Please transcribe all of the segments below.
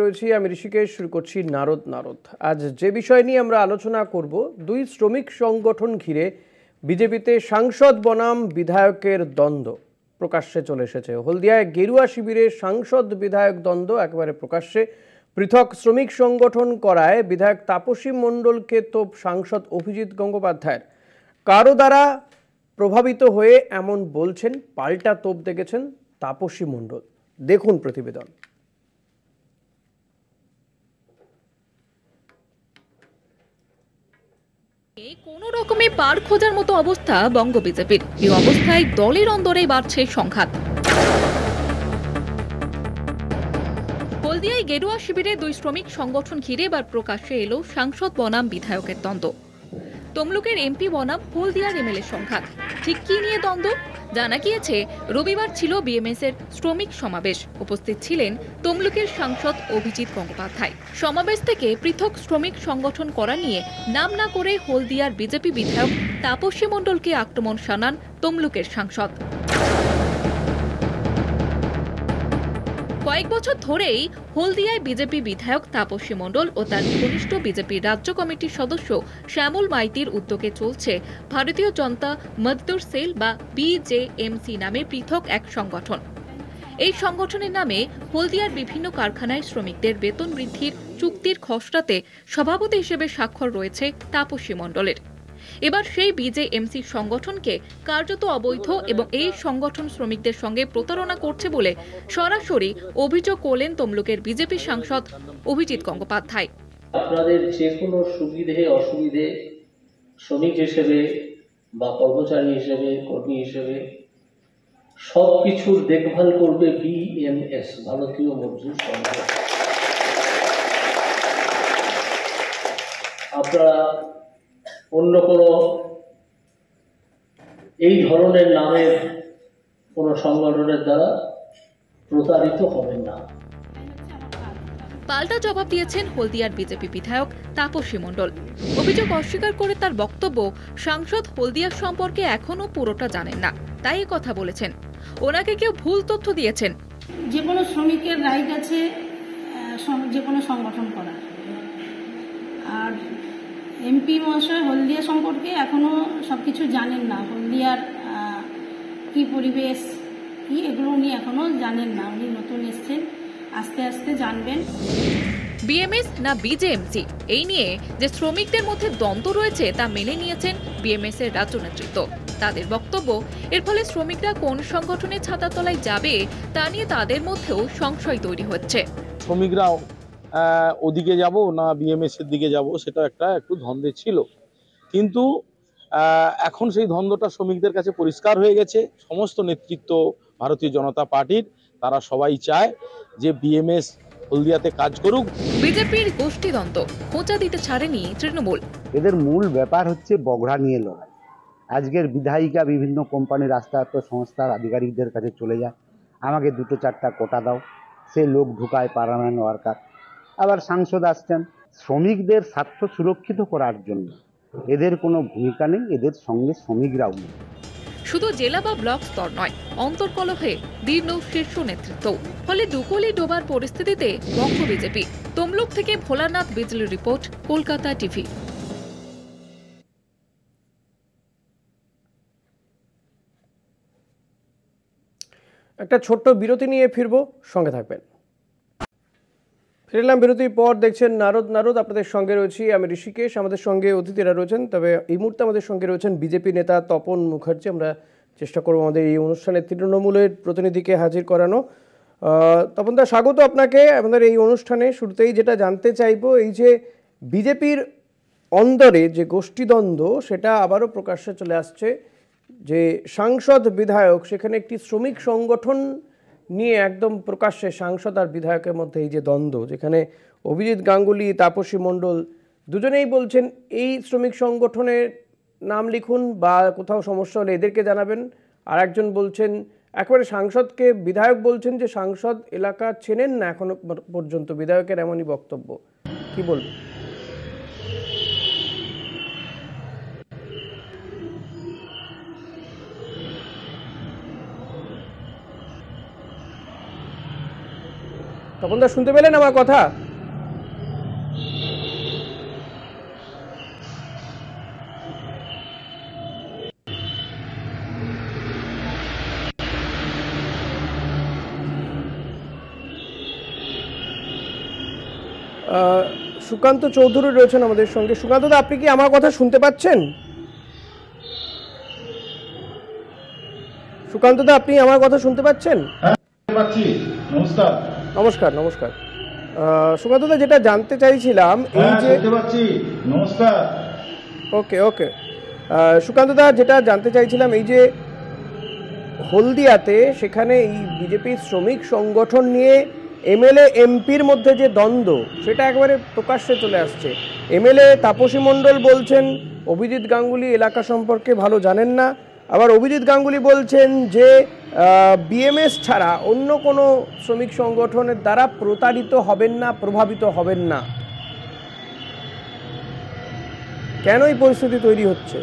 রয়েছি আমি ঋষিকেশ, শুরু করছি নারদ নারদ। আজ যে বিষয় নিয়ে আমরা আলোচনা করব, দুই শ্রমিক সংগঠন ঘিরে বিজেপিতে সাংসদ বনাম বিধায়কের দ্বন্দ্ব প্রকাশ্যে চলে এসেছে। হলদিয়ায় গেরুয়া শিবিরে সাংসদ বিধায়ক দ্বন্দ্ব একেবারে প্রকাশ্যে। পৃথক শ্রমিক সংগঠন করায় বিধায়ক তাপসী মণ্ডলকে তোপ সাংসদ অভিজিৎ গঙ্গোপাধ্যায়ের। কারো দ্বারা প্রভাবিত হয়ে এমন বলছেন, পাল্টা তোপ দেখেছেন তাপসী মণ্ডল। দেখুন প্রতিবেদন। কোনো রকমে পার খোঁজার মতো অবস্থা বঙ্গ বিজেপির। এই অবস্থায় দলের অন্দরে বাড়ছে সংঘাত। হলদিয়ায় গেরুয়া শিবিরে দুই শ্রমিক সংগঠন ঘিরে এবার প্রকাশ্যে এলো সাংসদ বনাম বিধায়কের দ্বন্দ্ব। তমলুকের এমপি বনাম হলদিয়ার এমএলএ সংঘাত। ঠিক কি নিয়ে দ্বন্দ্ব? জানা গিয়েছে, রবিবার ছিল বিএমএস এর শ্রমিক সমাবেশ। উপস্থিত ছিলেন তমলুকের সাংসদ অভিজিৎ গঙ্গোপাধ্যায়। সমাবেশ থেকে পৃথক শ্রমিক সংগঠন করা নিয়ে নাম না করে হলদিয়ার বিজেপি বিধায়ক তাপসী মণ্ডলকে আক্রমণ শানান তমলুকের সাংসদ। কয়েক বছর ধরেই হলদিয়ায় বিজেপি বিধায়ক তাপসী মণ্ডল ও তার ঘনিষ্ঠ বিজেপি রাজ্য কমিটির সদস্য শ্যামল মাইতির উদ্যোগে চলছে ভারতীয় জনতা মজদুর সেল বা বিজেএমসি নামে পৃথক এক সংগঠন। এই সংগঠনের নামে হলদিয়ার বিভিন্ন কারখানায় শ্রমিকদের বেতন বৃদ্ধির চুক্তির খসড়াতে সভাপতি হিসেবে স্বাক্ষর রয়েছে তাপসী মণ্ডলের। এবার সেই বিজেএমসি সংগঠনকে কার্যত অবৈধ এবং এই সংগঠন শ্রমিকদের সঙ্গে প্রতারণা করছে বলে সরাসরি অভিযোগ করলেন তমলুকের বিজেপি সাংসদ অভিজিৎ গঙ্গোপাধ্যায়। আপনাদের যে কোনো সুবিধে অসুবিধে শ্রমিক হিসেবে বা কর্মচারী হিসেবে, কর্মী হিসেবে সবকিছুর দেখভাল করবে বিএমএস, ভারতীয় মজদুর সংঘ। আপনারা অন্য কোনো এই ধরনের নামের কোনো সংগঠনের দ্বারা প্রতারিত হবেন না। পাল্টা জবাব দিয়েছেন হলদিয়ার বিজেপি বিধায়ক তাপসী মণ্ডল। অভিযোগ অস্বীকার করে তার বক্তব্য, সাংসদ হলদিয়ার সম্পর্কে এখনো পুরোটা জানেন না, তাই কথা বলেছেন। ওনাকে কেউ ভুল তথ্য দিয়েছেন। যে কোনো শ্রমিকের রাইট আছে যে কোনো সংগঠন করা। আর এমপি মহাশয় হলদিয়া সম্পর্কে এখনো সবকিছু জানেন না। হলদিয়ার কি পরিবেশ কি এগুলো উনি এখনো জানেন না। উনি নতুন এসছেন, আস্তে আস্তে জানবেন। বিএমএস না বিজেএমসি, এই নিয়ে যে শ্রমিকদের মধ্যে দ্বন্দ্ব রয়েছে তা মেনে নিয়েছেন বিএমএস এর রাজ্য নেতৃত্ব। তাদের বক্তব্য, এর ফলে শ্রমিকরা কোন সংগঠনের ছাতাতলায় যাবে তা নিয়ে তাদের মধ্যেও সংশয় তৈরি হচ্ছে। শ্রমিকরা ওদিকে যাব না বিএমএস এর দিকে যাব, সেটা একটু দ্বন্দ্বে ছিল, কিন্তু এখন সেই দ্বন্দ্বটা শ্রমিকদের কাছে পরিষ্কার হয়ে গেছে। সমস্ত নেতৃত্ব ভারতীয় জনতা পার্টির, তারা সবাই চায় যে বিএমএস হলদিয়াতে কাজ করুক। বিজেপির গোষ্ঠীদ্বন্দ্ব খোঁচা দিতে ছাড়েনি তৃণমূল। এদের মূল ব্যাপার হচ্ছে বগড়া নিয়ে লড়াই। আজকের বিধায়িকা বিভিন্ন কোম্পানি, রাষ্ট্রায়ত্ত সংস্থার আধিকারিকদের কাছে চলে যায়, আমাকে 2-4টা কোটা দাও, সে লোক ঢুকায় পার্মানেন্ট ওয়ার্কার। আবার সাংসদ আসছেন শ্রমিকদের স্বার্থ সুরক্ষিত করার জন্য। এদের কোনো ভূমিকা নেই, এদের সঙ্গে শ্রমিকরাও নেই। শুধু জেলা বা ব্লক স্তর নয়, অন্তর্কলহে দীর্ণ শীর্ষ নেতৃত্ব। ফলে দুকলি ডোবার পরিস্থিতিতে বঙ্গ বিজেপি। তমলুক থেকে ভোলানাথ বিজলি রিপোর্ট, কলকাতা টিভি। একটা ছোট্ট বিরতি নিয়ে ফিরবো, সঙ্গে থাকবেন। ফিরলাম বিরতির পর, দেখছেন নারদ নারদ। আপনাদের সঙ্গে রয়েছি আমি ঋষিকেশ। আমাদের সঙ্গে অতিথিরা রয়েছেন, তবে এই মুহূর্তে আমাদের সঙ্গে রয়েছেন বিজেপি নেতা তপন মুখার্জি। আমরা চেষ্টা করবো আমাদের এই অনুষ্ঠানে তৃণমূলের প্রতিনিধিকে হাজির করানো। তপন দা, স্বাগত আপনাকে আমাদের এই অনুষ্ঠানে। শুরুতেই যেটা জানতে চাইবো, এই যে বিজেপির অন্দরে যে গোষ্ঠীদ্বন্দ্ব, সেটা আবারও প্রকাশ্যে চলে আসছে। যে সাংসদ বিধায়ক, সেখানে একটি শ্রমিক সংগঠন নিয়ে একদম প্রকাশ্যে সাংসদ আর বিধায়কের মধ্যে এই যে দ্বন্দ্ব, যেখানে অভিজিৎ গাঙ্গুলি, তাপসী মণ্ডল দুজনেই বলছেন এই শ্রমিক সংগঠনের নাম লিখুন বা কোথাও সমস্যা হলে এদেরকে জানাবেন। আর একজন বলছেন, একেবারে সাংসদকে বিধায়ক বলছেন যে সাংসদ এলাকা চেনেন না এখনো পর্যন্ত। বিধায়কের এমনই বক্তব্য, কি বলবেন? তপনদা শুনতে পেলেন আমার কথা? সুকান্ত চৌধুরী রয়েছেন আমাদের সঙ্গে। সুকান্ত দা, আপনি কি আমার কথা শুনতে পাচ্ছেন? সুকান্ত দা, আপনি আমার কথা শুনতে পাচ্ছেন? নমস্কার। নমস্কার নমস্কার। সুকান্ত দা, যেটা জানতে চাইছিলাম এই যে নমস্কার। ওকে ওকে সুকান্ত দা, যেটা জানতে চাইছিলাম এই যে হলদিয়াতে সেখানে এই বিজেপির শ্রমিক সংগঠন নিয়ে এমএলএ এমপির মধ্যে যে দ্বন্দ্ব, সেটা একবারে প্রকাশ্যে চলে আসছে। এমএলএ তাপসী মণ্ডল বলছেন অভিজিৎ গাঙ্গুলি এলাকা সম্পর্কে ভালো জানেন না, আবার অভিজিৎ গাঙ্গুলি বলছেন যে বিএমএস ছাড়া অন্য কোনো শ্রমিক সংগঠনের দ্বারা প্রতারিত হবেন না, প্রভাবিত হবেন না। কেন এই পরিস্থিতি তৈরি হচ্ছে?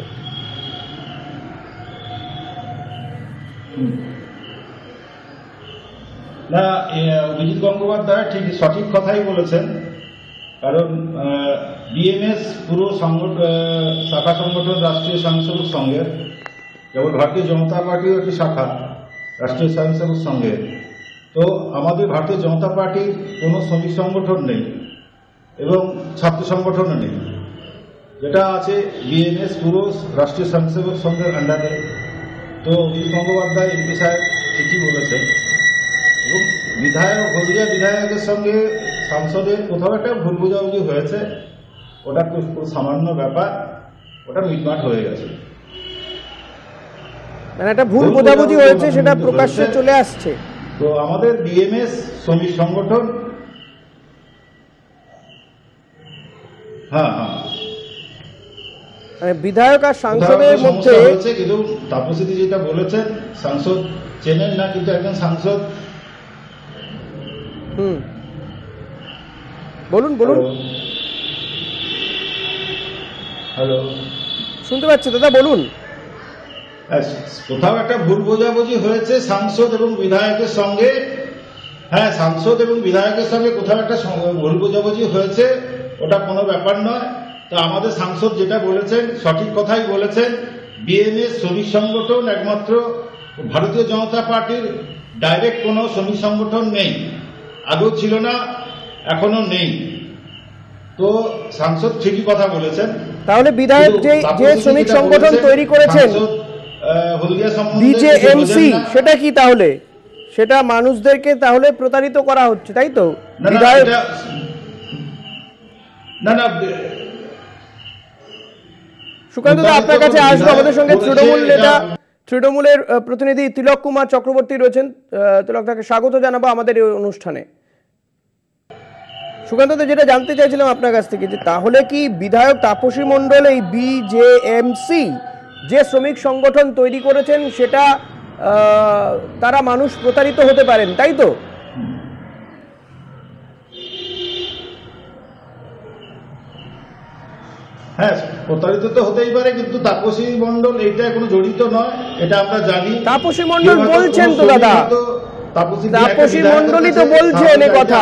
না, অভিজিৎ গঙ্গোপাধ্যায় ঠিক সঠিক কথাই বলেছেন। কারণ বিএমএস পুরো শাখা সংগঠন রাষ্ট্রীয় স্বয়ংসেবক সংঘের, যেমন ভারতীয় জনতা পার্টিও একটি শাখা রাষ্ট্রীয় স্বয়ংসেবক সংঘের। তো আমাদের ভারতীয় জনতা পার্টির কোনো শ্রমিক সংগঠন নেই এবং ছাত্র সংগঠনও নেই। যেটা আছে বিএমএস পুরো রাষ্ট্রীয় স্বয়ংসেবক সংঘের আন্ডারে। তো অভিজিৎ গঙ্গোপাধ্যায় এমপি সাহেব ঠিকই বলেছেন। এবং হলদিয়া বিধায়কের সঙ্গে সাংসদের কোথাও একটা ভুল বোঝাবুঝি হয়েছে, ওটা খুব সামান্য ব্যাপার, ওটা মিটমাট হয়ে গেছে। মানে একটা ভুল বোঝাবুঝি হয়েছে, সেটা প্রকাশ্যে চলে আসছে। তো আমাদের বিএমএস শ্রমিক সংগঠন, হ্যাঁ, মানে বিধায়ক আর সাংসদের মধ্যে হয়েছে। কিন্তু তাপসীদি যেটা বলেছেন, সাংসদ চেনেন না, কিন্তু একজন সাংসদ। বলুন বলুন। হ্যালো, শুনতে পাচ্ছি দাদা, বলুন। কোথাও একটা ভুল বোঝাবুঝি হয়েছে সাংসদ এবং বিধায়কের সঙ্গে। হ্যাঁ, সাংসদ এবং বিধায়কের সঙ্গে কোথাও একটা ভুল বোঝাবুঝি হয়েছে, ওটা কোনো ব্যাপার নয়। তো আমাদের সাংসদ যেটা বলেছেন সঠিক কথাই বলেছেন। বিএমএস শ্রমিক সংগঠন একমাত্র ভারতীয় জনতা পার্টির ডাইরেক্ট কোনো শ্রমিক সংগঠন নেই, আগেও ছিল না, এখনো নেই। তো সাংসদ ঠিকই কথা বলেছেন। তাহলে বিধায়ক যে শ্রমিক সংগঠন তৈরি করেছেন বিজেএমসি, সেটা কি তাহলে? সেটা মানুষদেরকে তাহলে প্রতারিত করা হচ্ছে, তাই তো? বিধায়ক না না, সুকান্ত দা, আপনার কাছে আসবো। আমাদের সঙ্গে তৃণমূলের প্রতিনিধি তিলক কুমার চক্রবর্তী রয়েছেন। তিলক দাকে স্বাগত জানাবো আমাদের এই অনুষ্ঠানে। সুকান্ত দা, যেটা জানতে চাইছিলাম আপনার কাছ থেকে, যে তাহলে কি বিধায়ক তাপসী মণ্ডল এই বিজেএমসি যে শ্রমিক সংগঠন তৈরি করেছেন সেটা তারা মানুষ প্রতারিত হতে পারেন, তাই তো? হ্যাঁ, প্রতারিত তো হতেই পারে, কিন্তু তাপসী মণ্ডল এইটা কোনো জড়িত নয়, এটা আমরা জানি। তাপসী মণ্ডল বলছেন তো দাদা, তাপসী মণ্ডলই তো বলছেন এ কথা,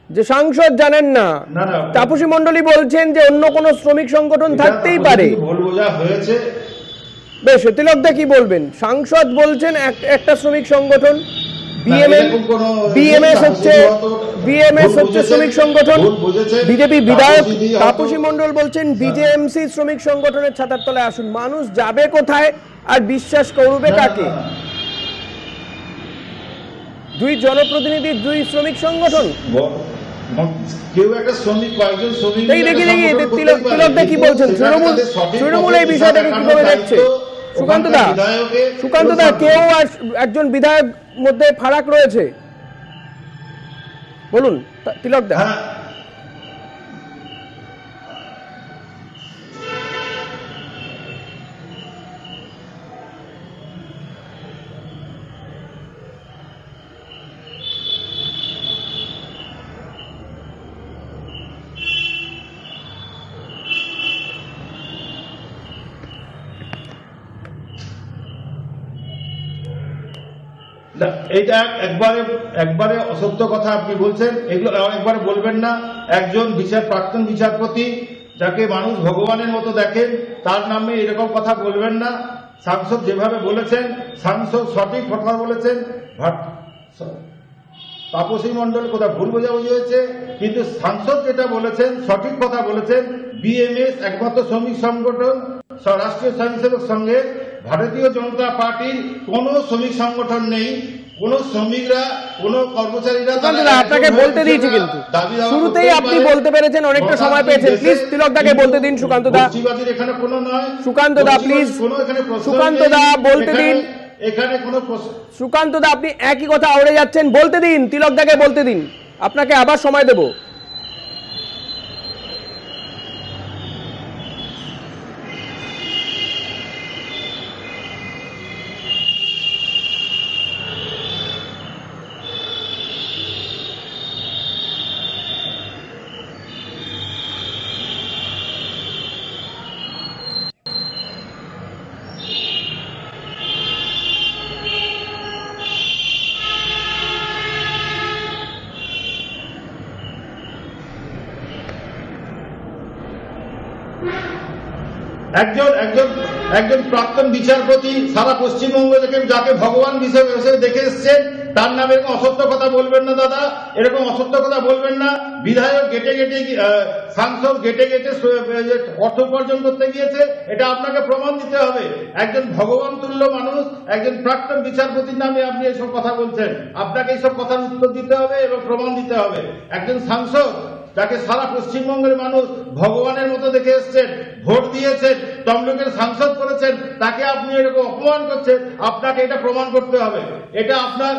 যে সাংসদ জানেন না। তাপসী মণ্ডলই বলছেন যে অন্য কোন শ্রমিক সংগঠন থাকতেই পারে। ভুল বোঝা হয়েছে। বেশ, তিলক দা কি বলবেন? সাংসদ বলছেন একটা শ্রমিক সংগঠন, বিএমএস হচ্ছে শ্রমিক সংগঠন, বিজেপি বিধায়ক তাপসী মণ্ডল বলছেন বিজেএমসি শ্রমিক সংগঠনের ছাতার তলায় আসুন। মানুষ যাবে কোথায় আর বিশ্বাস করবে কাকে? দুই জনপ্রতিনিধি, দুই শ্রমিক সংগঠন। কেউ একটা শ্রমিক, কয়েকজন শ্রমিক। তিলক দা কি বলছেন? তৃণমূল এই বিষয়টাকে কিভাবে দেখছে? সুকান্ত দা, কেউ আর একজন বিধায়ক মধ্যে ফারাক রয়েছে, বলুন তিলক দা। এইটা একবারে অসত্য কথা আপনি বলছেন, এগুলো একবারে বলবেন না। একজন প্রাক্তন বিচারপতি যাকে মানুষ ভগবানের মতো দেখেন তার নামে এরকম কথা বলবেন না। সাংসদ যেভাবে বলেছেন, সাংসদ সঠিক কথা বলেছেন। তাপসী মণ্ডল কোথাও ভুল বোঝাবুঝি হয়েছে, কিন্তু সাংসদ যেটা বলেছেন সঠিক কথা বলেছেন। বিএমএস একমাত্র শ্রমিক সংগঠন, রাষ্ট্রীয় স্বয়ংসেবক সংঘে ভারতীয় জনতা পার্টির কোন শ্রমিক সংগঠন নেই। কোন শ্রমিকরা, কোন কর্মচারীরা আপনাকে বলতে দিয়েছি, কিন্তু শুরুতেই আপনি বলতে পেরেছেন, অনেকটা সময় পেয়েছেন। প্লিজ তিলকদাকে বলতে দিন। সুকান্ত দা, এখানে কোনো নয়। সুকান্ত দা প্লিজ, সুকান্ত দা বলতে দিন। এখানে কোনো সুকান্ত দা আপনি একই কথা আওড়ে যাচ্ছেন, বলতে দিন। তিলকদাকে বলতে দিন, আপনাকে আবার সময় দেব। একজন প্রাক্তন বিচারপতি সারা পশ্চিমবঙ্গ থেকে যাকে ভগবান হিসেবে দেখে এসছেন, তার নামে এরকম অসত্য কথা বলবেন না দাদা, এরকম অসত্য কথা বলবেন না। বিধায়ক সাংসদ গেটে অর্থ উপার্জন করতে গিয়েছে, এটা আপনাকে প্রমাণ দিতে হবে। একজন ভগবান তুল্য মানুষ, একজন প্রাক্তন বিচারপতির নামে আপনি এসব কথা বলছেন। আপনাকে এইসব কথার উত্তর দিতে হবে এবং প্রমাণ দিতে হবে। একজন সাংসদ যাকে সারা পশ্চিমবঙ্গের মানুষ ভগবানের মতো দেখে এসছেন, ভোট দিয়েছেন, তমলুকের সাংসদ করেছেন, তাকে আপনি এরকম অপমান করছেন। আপনাকে এটা প্রমাণ করতে হবে। এটা আপনার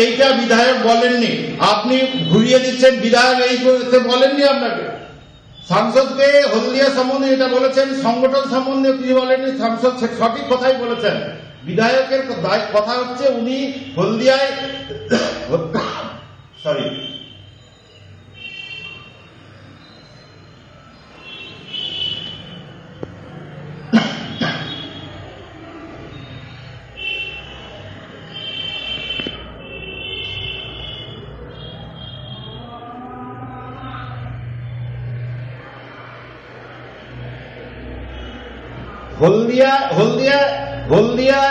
এইটা বিধায়ক বলেননি, আপনি ঘুরিয়ে দিচ্ছেন। বিধায়ক এই বলেননি আপনাকে। সাংসদকে হলদিয়া সম্বন্ধে এটা বলেছেন, সংগঠন সম্বন্ধে কিছু বলেননি। সাংসদ সঠিক কথাই বলেছেন। বিধায়কের কথা হচ্ছে উনি হলদিয়ায় সরি হলদিয়া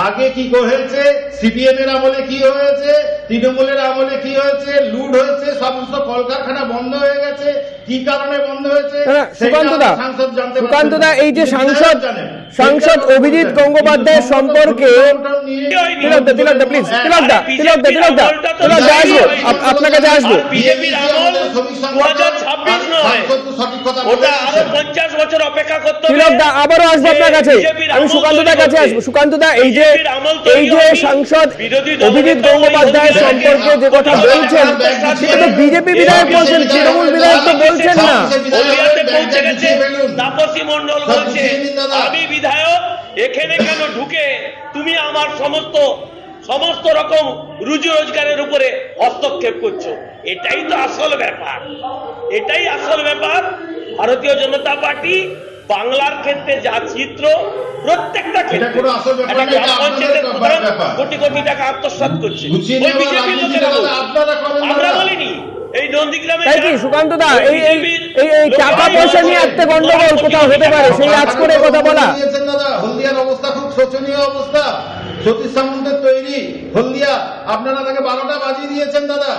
আগে কি হয়েছে, সিপিএম এর আমলে কি হয়েছে, তৃণমূলের আমলে কি হয়েছে, লুট হয়েছে, সমস্ত কলকারখানা বন্ধ হয়ে গেছে। কি কারণে বন্ধ হয়েছে সুকান্ত দা, এই যে সাংসদ অভিজিৎ গঙ্গোপাধ্যায়ের সম্পর্কে আপনার কাছে আসবো। তিলকদা আবারও আসবো আপনার কাছে, আমি সুকান্ত দার কাছে আসবো। সুকান্ত দা, এই যে সাংসদ অভিজিৎ গঙ্গোপাধ্যায়ের সম্পর্কে যে কথা বলছেন, সেটা তো বিজেপি বিধায়ক বলছেন, তৃণমূল বিধায়ক তো বলছেন না। তাপসী মণ্ডল বলছে আমি বিধায়ক, এখানে কেন ঢুকে তুমি আমার সমস্ত রকম রুজি রোজগারের উপরে হস্তক্ষেপ করছো। এটাই তো আসল ব্যাপার, এটাই আসল ব্যাপার। ভারতীয় জনতা পার্টি বাংলার ক্ষেত্রে যা চিত্র, প্রত্যেকটা ক্ষেত্রে কোটি কোটি টাকা আত্মসাৎ করছে। আমরা বলিনি এই নন্দীগ্রামে সুকান্ত দা, এই টাকা পয়সা নিয়ে একটা গন্ডগোল কোথাও হতে পারে, সেই আজ করে কথা বলা। হলদিয়ার অবস্থা খুব শোচনীয় অবস্থা। সতীশ সামন্তের তৈরি হলদিয়া, আপনারা তাকে 12টা বাজিয়ে দিয়েছেন দাদা।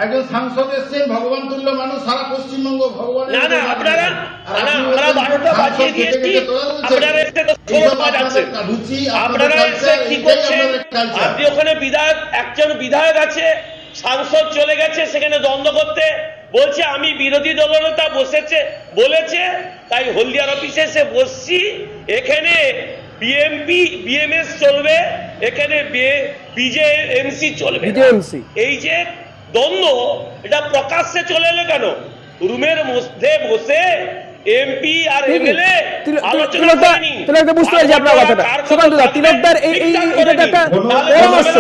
একজন সাংসদ এসছেন, ভগবান তুল্য মানুষ, সারা পশ্চিমবঙ্গ ভগবান। আপনি ওখানে একজন বিধায়ক আছে, সাংসদ চলে গেছে সেখানে দ্বন্দ্ব করতে, বলছে আমি বিরোধী দলনেতা বলেছে তাই হলদিয়ার অফিসে এসে বসছি। এখানে বিএমএস চলবে, এখানে বিজেএমসি চলবে। এই যে দ্বন্দ্ব, এটা প্রকাশ্যে চলে এলো কেন? রুমের মধ্যে বসে এমপি আর এমএলএ আলোচনা করেনি। তিলকদা বুঝতে পারছি আপনার কথাটা। সুকান্তদা, তিলকদার এটা একটা পরামর্শ,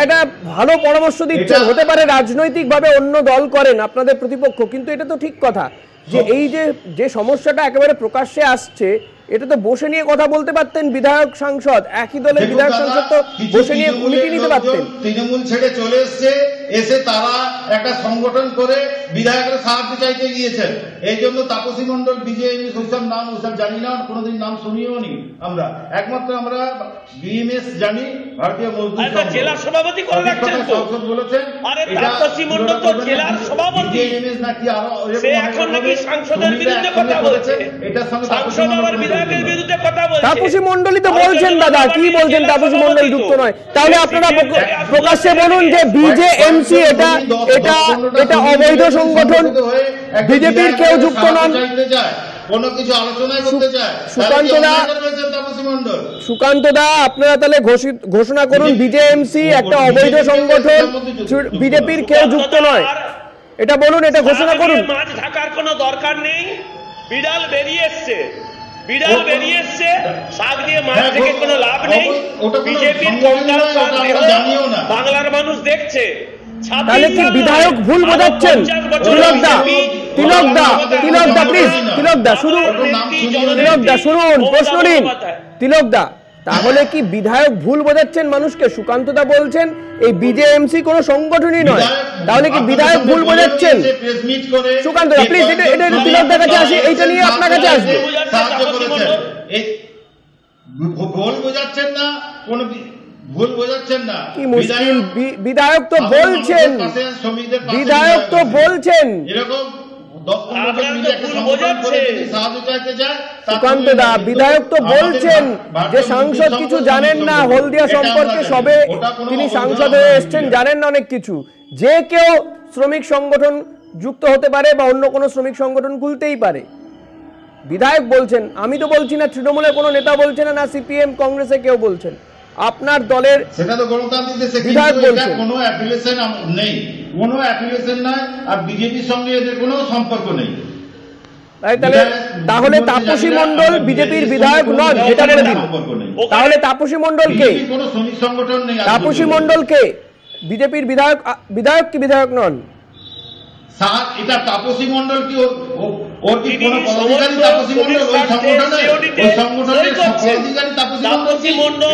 একটা ভালো পরামর্শ দিচ্ছেন। হতে পারে রাজনৈতিকভাবে অন্য দল করেন আপনাদের প্রতিপক্ষ, কিন্তু এটা তো ঠিক কথা যে এই যে সমস্যাটা একেবারে প্রকাশ্যে আসছে, এটা তো বসে নিয়ে কথা বলতে পারতেন বিধায়ক সাংসদ, একই দলের বিধায়ক সাংসদ তো বসে নিয়ে কমিটি নিতে পারতেন। তৃণমূল ছেড়ে চলে এসে তারা একটা সংগঠন করে বিধায়কের সাহায্য চাইতে গিয়েছেন। এই জন্য তাপসী মণ্ডল, বিজেপি, ওইসব নাম ওইসব জানি না, কোনোদিন নাম শুনিও নি আমরা। একমাত্র আমরা বিএমএস জানি, ভারতীয় মজদুর সংঘ। জেলা সভাপতি করে রাখছেন তো সংসদ বলেছেন। আরে তাপসী মণ্ডল তো জেলার সভাপতি, বিএমএস নাকি আরো সে এখন নাকি সাংসদের বিরুদ্ধে কথা বলছে। এটার সঙ্গে সাংসদ আবার বিধায়কের বিরুদ্ধে কথা বলছে। তাপসী মণ্ডলই তো বলছেন দাদা, কি বলছেন তাপসী মণ্ডল যুক্ত নয়? তাহলে আপনারা প্রকাশ্যে বলুন যে বিজেএমসি এটা অবৈধ সংগঠন, বিজেপির কেউ যুক্ত নন। সুকান্তদা, আপনারা তাহলে ঘোষণা করুন বিজেএমসি একটা অবৈধ সংগঠন, বিজেপির কেউ যুক্ত নয়, এটা বলুন, এটা ঘোষণা করুন। মাছ ঢাকার কোনো দরকার নেই, বিড়াল বেরিয়ে এসছে, শাক দিয়ে মাছ থেকে কোনো লাভ নেই। বিজেপির বাংলার মানুষ দেখছে। তাহলে কি বিধায়ক ভুল বোঝাচ্ছেন? তিলকদা প্লিজ, তিলকদা শুনুন, প্রশ্ন নিন। তিলকদা, তাহলে কি বিধায়ক ভুল বোঝাচ্ছেন মানুষকে? সুকান্তদা বলছেন এই বিজেএমসি কোনো সংগঠনই নয়, তাহলে কি বিধায়ক ভুল বোঝাচ্ছেন? সুকান্তদা প্লিজ, এটা তিলকদার কাছে আসি, এইটা নিয়ে আপনার কাছে আসবে। ভুল বোঝাচ্ছেন না, কোন ভুল বোঝাচ্ছেন না। কি মুশকিল, বিধায়ক তো বলছেন, এরকম সুকান্তদা, বিধায়ক তো বলছেন যে সাংসদ কিছু জানেন না হলদিয়া সম্পর্কে, সবে তিনি সাংসদ হয়ে এসছেন, জানেন না অনেক কিছু। যে কেউ শ্রমিক সংগঠন যুক্ত হতে পারে বা অন্য কোনো শ্রমিক সংগঠন খুলতেই পারে, বিধায়ক বলছেন। আমি তো বলছি না, তৃণমূলের কোনো নেতা বলছেন না, সিপিএম কংগ্রেসে কেউ বলছেন, আপনার দলের সেটা তো গণতান্ত্রিক দেশে কোনো অ্যাফিলিয়েশন নেই, কোনো অ্যাফিলিয়েশন নাই, আর বিজেপির সঙ্গে এদের কোনো সম্পর্ক নেই। তাহলে তাপসী মণ্ডল বিজেপির বিধায়ক নন, এটা বলে দিন। তাহলে তাপসী মণ্ডল কে? কোনো শ্রমিক সংগঠন নেই। তাপসী মণ্ডল কে? বিজেপির বিধায়ক কি বিধায়ক নন? এটা তাপসী মণ্ডল কি ওর কি কোনো পদাধিকারী? তাপসী মণ্ডল ওই সংগঠনের পদাধিকারী তাপসী মণ্ডল।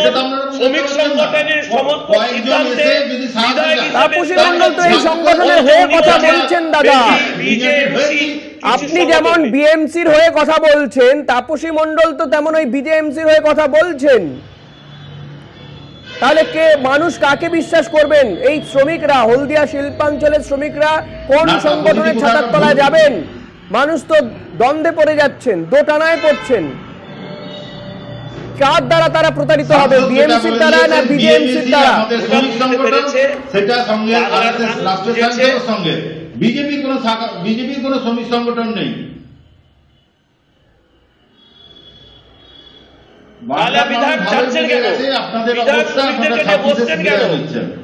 শ্রমিক সংগঠনের সমস্ত সিদ্ধান্তে তাপসী মণ্ডল তো এই সংগঠনের হয়ে কথা বলছেন দাদা। আপনি যেমন বিএমসির হয়ে কথা বলছেন, তাপসী মণ্ডল তো তেমন ওই বিজেএমসির হয়ে কথা বলছেন। তাহলে মানুষ কাকে বিশ্বাস করবেন? এই শ্রমিকরা, হলদিয়া শিল্পাঞ্চলের শ্রমিকরা কোন সংগঠনের ছাতার তলায় যাবেন? মানুষ তো দ্বন্দ্বে পড়ে যাচ্ছেন, দোটানায় পড়ছেন। কার দ্বারা তারা প্রতারিত হবে, বিএমসির দ্বারা না বিজেএমসির দ্বারা? বিজেপির কোনো শ্রমিক সংগঠন নেই।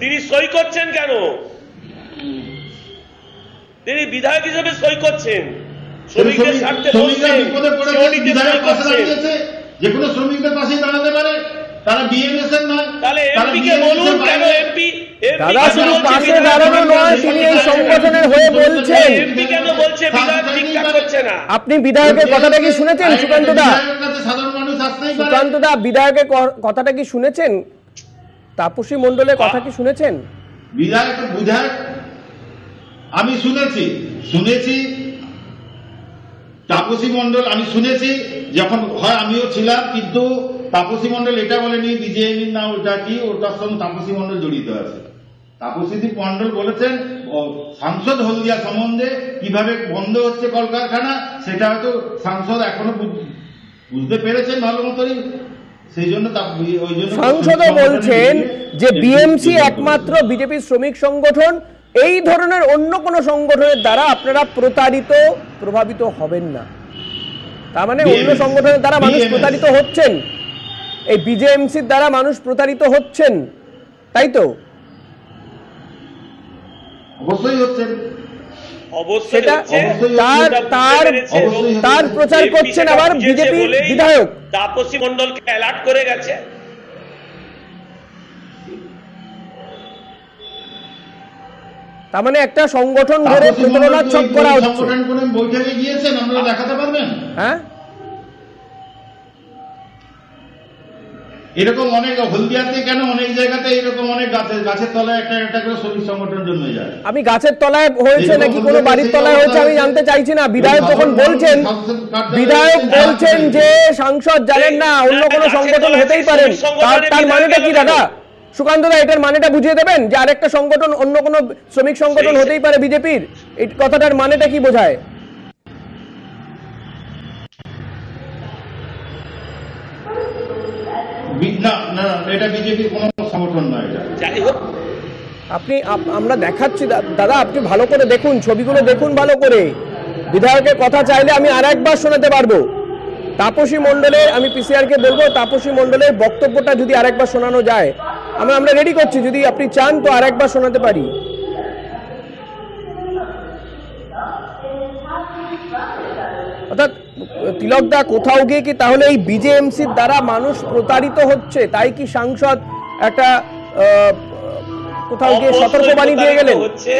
তিনি সই করছেন কেন? তিনি বিধায়ক হিসেবে সই করছেন, শ্রমিকদের স্বার্থে যে কোনো শ্রমিকদের পাশে দাঁড়াতে পারে, তারা বিএমএস এর নয়। তাহলে এমপি কে বলুন কেন? এমপি দাদা শুধু পাশে দাঁড়ানো নয়, তিনি এই সংগঠনের হয়ে বলছেন। এমপি কেন বলছে বিধায়ক ঠিকঠাক করছে না? আপনি বিধায়কের কথাটা কি শুনেছেন সুকান্তদা? সাধারণ মানুষ আসতেই পারে। সুকান্তদা, বিধায়কের কথাটা কি শুনেছেন? তাপসী মণ্ডলের কথা কি শুনেছেন? বিধায়ক আমি শুনেছি তাপসী মণ্ডল, আমি শুনেছি যখন হয় আমিও ছিলাম, কিন্তু তাপসী মণ্ডল এটা বলেনি বিজেপির না ওটা কি, ওটার সঙ্গে তাপসী মণ্ডল জড়িত আছে। তাপসী মণ্ডল বলেছেন সাংসদ হলদিয়া সম্বন্ধে কিভাবে বন্ধ হচ্ছে কলকারখানা, সেটা হয়তো সাংসদ এখনো বুঝতে পেরেছেন ভালো মতোই, সেই জন্য সাংসদও বলছেন যে বিএমসি একমাত্র বিজেপির শ্রমিক সংগঠন, এই ধরনের অন্য কোন সংগঠনের দ্বারা আপনারা প্রভাবিত হবেন না। তার মানে অন্য সংগঠনের দ্বারা মানুষ প্রতারিত হচ্ছেন, এই বিজেএমসির দ্বারা মানুষ প্রতারিত হচ্ছেন, তাই তো? অবশ্যই হচ্ছেন। সেটা তার প্রচার করছেন আবার বিজেপি বিধায়ক। তাপসী মণ্ডলকে অ্যালার্ট করে গেছে। তার মানে একটা সংগঠন ধরে প্রতারণা চক করা হচ্ছে। বৈঠকে গিয়েছেন, আপনারা দেখাতে পারবেন? হ্যাঁ, এরকম অনেক হলদিয়াতে কেন অনেক জায়গাতে এরকম অনেক গাছের তলায় একটা একটা করে শ্রমিক সংগঠন জন্মে যায়। আমি গাছের তলায় হয়েছে নাকি কোনো বাড়ির তলায় হয়েছে আমি জানতে চাইছি না। বিধায়ক তখন বলছেন যে সাংসদ জানেন না, অন্য কোনো সংগঠন হতেই পারেন। তার মানেটা কি দাদা? সুকান্ত দা, এটার মানেটা বুঝিয়ে দেবেন যে আরেকটা সংগঠন, অন্য কোনো শ্রমিক সংগঠন হতেই পারে বিজেপির, এই কথাটার মানেটা কি বোঝায়? এটা বিজেপির কোনো সংগঠন নয়। আমরা দেখাচ্ছি দাদা, আপনি ভালো করে দেখুন, ছবিগুলো দেখুন ভালো করে। বিধায়কের কথা চাইলে আমি আর একবার শোনাতে পারবো। তাপসী মণ্ডলের, আমি পিসিআর কে বলবো তাপসী মণ্ডলের বক্তব্যটা যদি আরেকবার শোনানো যায়, আমরা রেডি করছি, যদি আপনি চান তো আরেকবার শোনাতে পারি। অর্থাৎ তিলকদা, কোথাও গিয়ে কি তাহলে এই বিজেএমসির দ্বারা মানুষ প্রতারিত হচ্ছে? তাই কি সাংসদ একটা কোথাও গিয়ে সতর্কবাণী দিয়ে গেলেন? হচ্ছে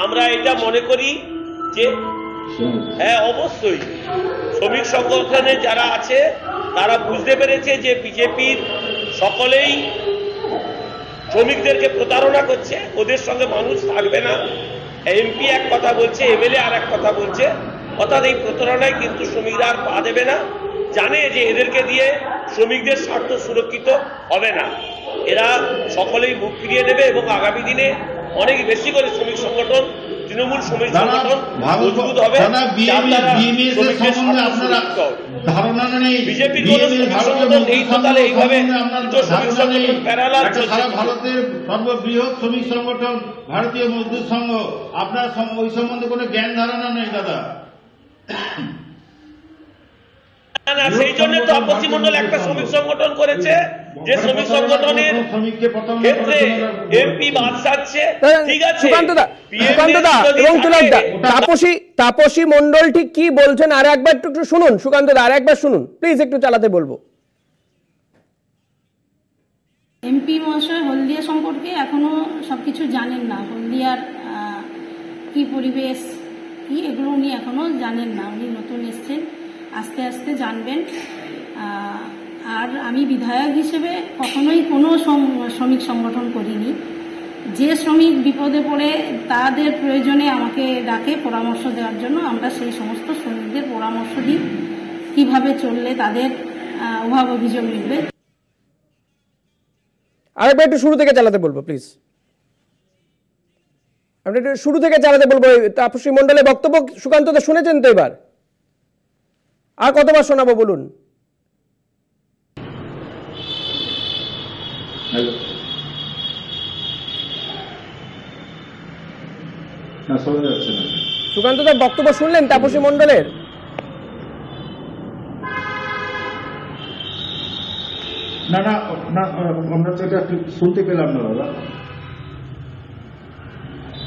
আমরা এটা মনে করি যে হ্যাঁ, অবশ্যই শ্রমিক সংগঠনে যারা আছে তারা বুঝতে পেরেছে যে বিজেপির সকলেই শ্রমিকদেরকে প্রতারণা করছে, ওদের সঙ্গে মানুষ থাকবে না। এমপি এক কথা বলছে, এমএলএ আর এক কথা বলছে, অর্থাৎ এই প্রতারণায় কিন্তু শ্রমিকরা আর পা দেবে না। জানে যে এদেরকে দিয়ে শ্রমিকদের স্বার্থ সুরক্ষিত হবে না, এরা সকলেই মুখ ফিরিয়ে নেবে এবং আগামী দিনে অনেক বেশি করে শ্রমিক সংগঠন, তৃণমূল শ্রমিক সংগঠন মজবুত হবে। বিজেপির কোন শ্রমিক সংগঠন নেই, তো তাহলে এইভাবে শ্রমিক সংগঠন প্যারালাল চলছে। ভারতের সর্ববৃহৎ শ্রমিক সংগঠন ভারতীয় মজদুর সংঘ, আপনার ওই সম্বন্ধে কোনো জ্ঞান ধারণা নেই দাদা। সেই জন্য তো তাপসী মণ্ডল একটা শ্রমিক সংগঠন করেছে, যে শ্রমিক সংগঠনের ক্ষেত্রে এমপি বাদ সাজছে। ঠিক আছে, সুকান্ত দা এবং তিলকদা, তাপসী মণ্ডল ঠিক কি বলছেন আর একবার একটু শুনুন। সুকান্ত দা, আর একবার শুনুন প্লিজ, একটু চালাতে বলবো। এমপি মহাশয় হলদিয়া সম্পর্কে এখনো সবকিছু জানেন না। হলদিয়ার কি পরিবেশ কি এগুলো উনি এখনো জানেন না, উনি নতুন এসছেন, আস্তে আস্তে জানবেন। আর আমি বিধায়ক হিসেবে কখনোই কোনো শ্রমিক সংগঠন করিনি। যে শ্রমিক বিপদে পড়ে তাদের প্রয়োজনে আমাকে ডাকে পরামর্শ দেওয়ার জন্য, আমরা সেই সমস্ত শ্রমিকদের পরামর্শ দিই কীভাবে চললে তাদের অভাব অভিযোগ মিটবে। আরেকবার একটু শুরু থেকে চালাতে বলবো প্লিজ, আপনি একটু শুরু থেকে চালাতে বলবো। তাপসী মণ্ডলের বক্তব্য সুকান্ত দা শুনেছেন তো, এবার আর কতবার শোনাবো বলুন? সুকান্ত দার বক্তব্য শুনলেন তাপসী মণ্ডলের? না না না, আমরা তো এটা শুনতে পেলাম না দাদা।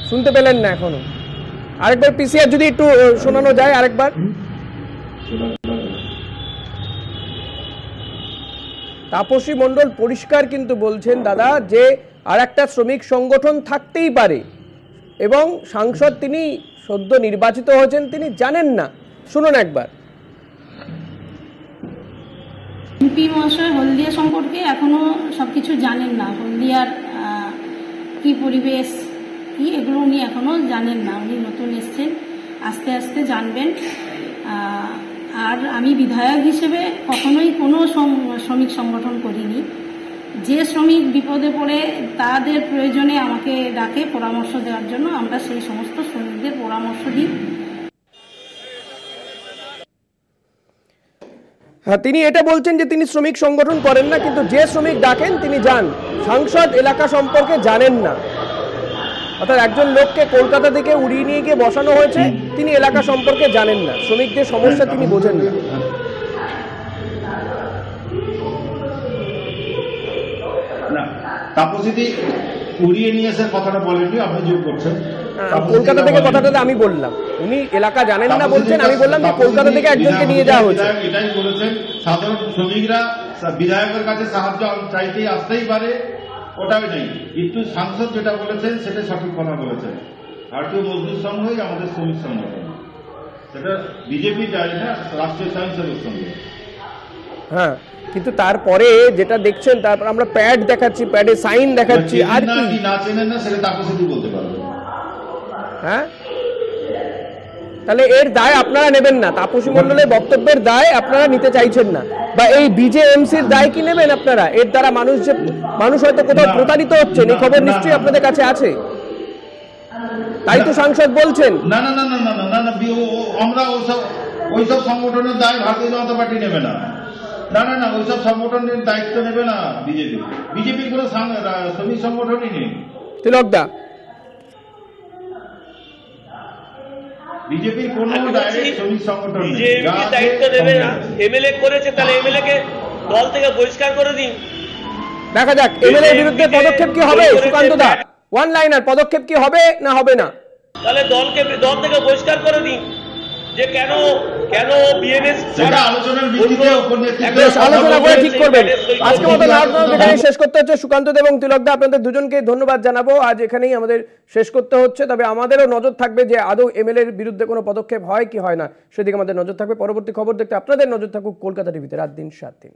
শুনতে পেলেন না এখনো? আরেকবার পিসিআর যদি একটু শোনানো যায় আরেকবার। তাপসী মণ্ডল পরিষ্কার কিন্তু বলছেন দাদা যে আর একটা শ্রমিক সংগঠন থাকতেই পারে এবং সাংসদ তিনি সদ্য নির্বাচিত হয়েছেন, তিনি জানেন না। শুনুন একবার। এমপি মহাশয় হলদিয়া সম্পর্কে এখনো সবকিছু জানেন না। হলদিয়ার কি পরিবেশ কি এগুলো উনি এখনো জানেন না, উনি নতুন এসছেন, আস্তে আস্তে জানবেন। আর আমি বিধায়ক হিসেবে কখনোই কোনো শ্রমিক সংগঠন করিনি। যে শ্রমিক বিপদে পড়ে তাদের প্রয়োজনে আমাকে ডাকে পরামর্শ দেওয়ার জন্য, আমরা সেই সমস্ত শ্রমিকদের পরামর্শ দিই। হ্যাঁ, তিনি এটা বলছেন যে তিনি শ্রমিক সংগঠন করেন না, কিন্তু যে শ্রমিক ডাকেন তিনি যান। সাংসদ এলাকা সম্পর্কে জানেন না, অর্থাৎ একজন লোককে কলকাতা থেকে উড়িয়ে নিয়ে গিয়ে বসানো হয়েছে, তিনি এলাকা সম্পর্কে জানেন না, শ্রমিকদের সমস্যা তিনি বোঝেন না। তাপসীদি উড়িয়ে নিয়ে এসে কথাটা বলেননি, আপনি যোগ করছেন। কলকাতা থেকে কথাটাতে আমি বললাম, উনি এলাকা জানেন না বলছেন, আমি বললাম যে কলকাতা থেকে একজনকে নিয়ে যাওয়া হয়েছে। এটাই বলেছেন, সাধারণ শ্রমিকরা বিধায়কের কাছে সাহায্য চাইতেই আসতেই পারে, ওটাই নেই। কিন্তু সাংসদ যেটা বলেছেন সেটা সঠিক কথা বলেছেন। ভারতীয় মজদুর সংঘই আমাদের শ্রমিক সংগঠন, সেটা বিজেপি যায় না, রাষ্ট্রীয় স্বয়ংসেবক সংঘ। হ্যাঁ, কিন্তু তারপরে যেটা দেখছেন, তারপর আমরা প্যাড দেখাচ্ছি, প্যাডে সাইন দেখাচ্ছি, আর কি না চেনেন না সেটা তাপসী বলতে পারবে। হ্যাঁ, তাহলে এর দায় আপনারা নেবেন না, তাপসী মণ্ডলের বক্তব্যের দায় আপনারা নিতে চাইছেন না, বা এই বিজেএমসির দায় কি নেবেন আপনারা? এর দ্বারা মানুষ হয়তো কোথাও প্রতারিত হচ্ছেন, এই খবর নিশ্চয়ই আপনাদের কাছে আছে, তাই তো সাংসদ বলছেন। না না না না না না না, আমরা ওইসব সংগঠনের দায় ভারতীয় জনতা পার্টি নেবে না। না না না, ওইসব সংগঠনের দায়িত্ব নেবে না বিজেপি। বিজেপির কোনো শ্রমিক সংগঠনই নেই। তিলকদা, বিজেপির কোনো ডাইরেক্ট শ্রমিক সংগঠন নেই। বিজেপি দায়িত্ব নেবে না, এমএলএ করেছে, তাহলে এমএলএ কে দল থেকে বহিষ্কার করে দিন। দেখা যাক এমএলএ বিরুদ্ধে পদক্ষেপ কি হবে। সুকান্ত দা, ওয়ান লাইনার, পদক্ষেপ কি হবে না হবে না? তাহলে দল থেকে বহিষ্কার করে দিন। যে কেন বিএনএস আলোচনার ভিত্তিতে আলোচনা করে ঠিক করবেন। আজকে মতো এখানে শেষ করতে হচ্ছে। সুকান্ত দা এবং তিলকদা, আপনাদের দুজনকে ধন্যবাদ জানাবো। আজ এখানেই আমাদের শেষ করতে হচ্ছে, তবে আমাদেরও নজর থাকবে যে আদৌ এমএলএ এর বিরুদ্ধে কোনো পদক্ষেপ হয় কি হয় না, সেদিকে আমাদের নজর থাকবে। পরবর্তী খবর দেখতে আপনাদের নজর থাকুক কলকাতা টিভিতে, রাত দিন 7 দিন।